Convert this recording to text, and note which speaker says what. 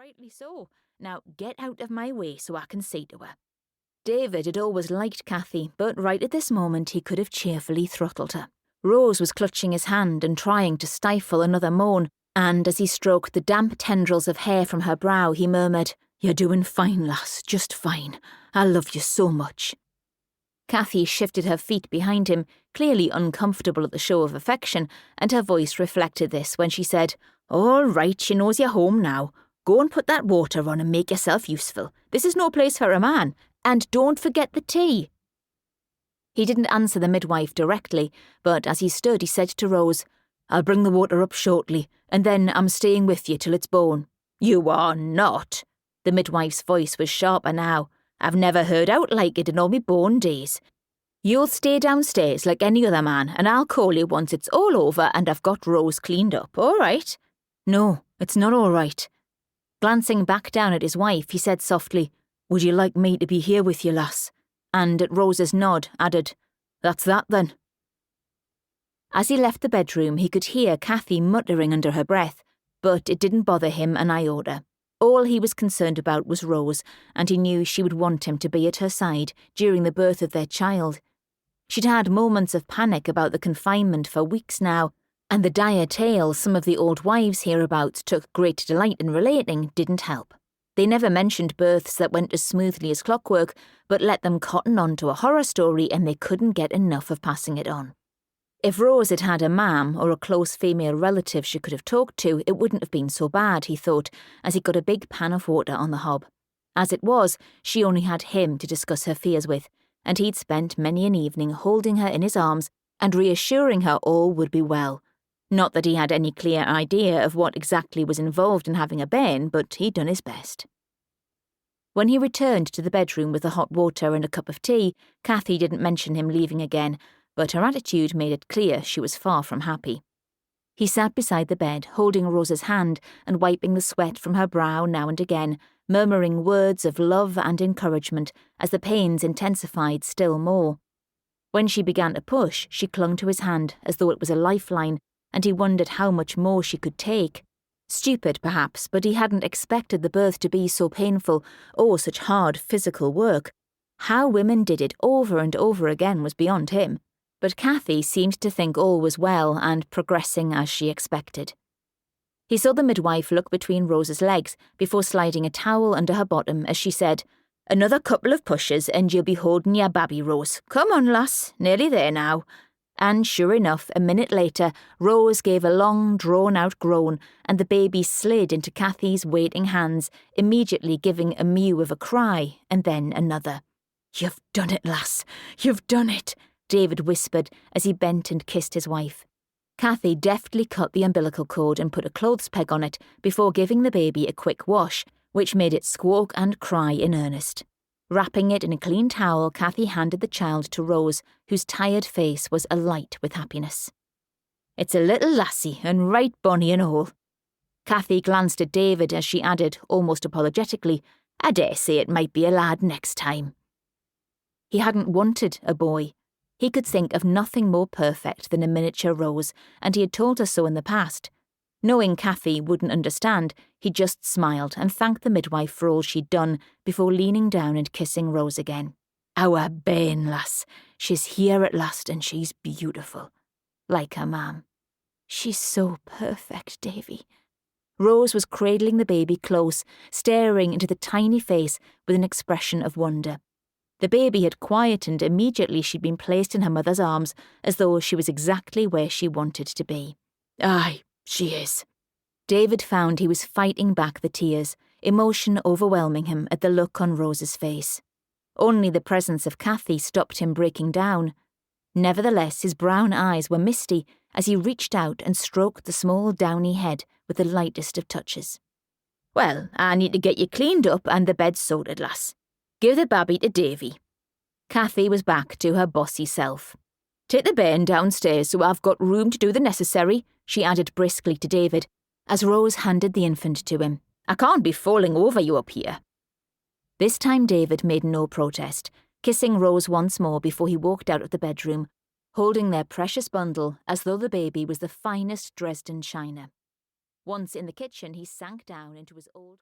Speaker 1: rightly so. Now get out of my way so I can say to her." David had always liked Cathy, but right at this moment he could have cheerfully throttled her. Rose was clutching his hand and trying to stifle another moan, and as he stroked the damp tendrils of hair from her brow, he murmured, "You're doing fine, lass, just fine. I love you so much." Cathy shifted her feet behind him, clearly uncomfortable at the show of affection, and her voice reflected this when she said, "All right, she knows you're home now. Go and put that water on and make yourself useful. This is no place for a man. And don't forget the tea." He didn't answer the midwife directly, but as he stood he said to Rose, "I'll bring the water up shortly, and then I'm staying with you till it's born." "You are not." The midwife's voice was sharper now. "I've never heard out like it in all me born days. You'll stay downstairs like any other man, and I'll call you once it's all over and I've got Rose cleaned up, all right?" "No, it's not all right." Glancing back down at his wife, he said softly, "Would you like me to be here with you, lass?" And at Rose's nod, added, "That's that then." As he left the bedroom, he could hear Cathy muttering under her breath, but it didn't bother him an iota. All he was concerned about was Rose, and he knew she would want him to be at her side during the birth of their child. She'd had moments of panic about the confinement for weeks now, and the dire tales some of the old wives hereabouts took great delight in relating didn't help. They never mentioned births that went as smoothly as clockwork, but let them cotton on to a horror story and they couldn't get enough of passing it on. If Rose had had a mam or a close female relative she could have talked to, it wouldn't have been so bad, he thought, as he got a big pan of water on the hob. As it was, she only had him to discuss her fears with, and he'd spent many an evening holding her in his arms and reassuring her all would be well. Not that he had any clear idea of what exactly was involved in having a bairn, but he'd done his best. When he returned to the bedroom with the hot water and a cup of tea, Cathy didn't mention him leaving again, but her attitude made it clear she was far from happy. He sat beside the bed, holding Rose's hand and wiping the sweat from her brow now and again, murmuring words of love and encouragement as the pains intensified still more. When she began to push, she clung to his hand as though it was a lifeline, and he wondered how much more she could take. Stupid, perhaps, but he hadn't expected the birth to be so painful or such hard physical work. How women did it over and over again was beyond him, but Cathy seemed to think all was well and progressing as she expected. He saw the midwife look between Rose's legs before sliding a towel under her bottom as she said, "Another couple of pushes and you'll be holding your babby, Rose. Come on, lass, nearly there now." And sure enough, a minute later, Rose gave a long, drawn-out groan, and the baby slid into Cathy's waiting hands, immediately giving a mew of a cry, and then another. "You've done it, lass, you've done it," David whispered as he bent and kissed his wife. Cathy deftly cut the umbilical cord and put a clothes peg on it before giving the baby a quick wash, which made it squawk and cry in earnest. Wrapping it in a clean towel, Cathy handed the child to Rose, whose tired face was alight with happiness. "It's a little lassie, and right bonny and all." Cathy glanced at David as she added, almost apologetically, "I dare say it might be a lad next time." He hadn't wanted a boy. He could think of nothing more perfect than a miniature Rose, and he had told her so in the past. Knowing Cathy wouldn't understand, he just smiled and thanked the midwife for all she'd done before leaning down and kissing Rose again. "Our bairn, lass. She's here at last and she's beautiful. Like her mam." "She's so perfect, Davy." Rose was cradling the baby close, staring into the tiny face with an expression of wonder. The baby had quietened immediately she'd been placed in her mother's arms, as though she was exactly where she wanted to be. "Aye, she is." David found he was fighting back the tears, emotion overwhelming him at the look on Rose's face. Only the presence of Cathy stopped him breaking down. Nevertheless, his brown eyes were misty as he reached out and stroked the small downy head with the lightest of touches. "Well, I need to get you cleaned up and the bed sorted, lass. Give the babby to Davy." Cathy was back to her bossy self. "Take the bairn downstairs so I've got room to do the necessary," she added briskly to David, as Rose handed the infant to him. "I can't be falling over you up here." This time David made no protest, kissing Rose once more before he walked out of the bedroom, holding their precious bundle as though the baby was the finest Dresden china. Once in the kitchen, he sank down into his old...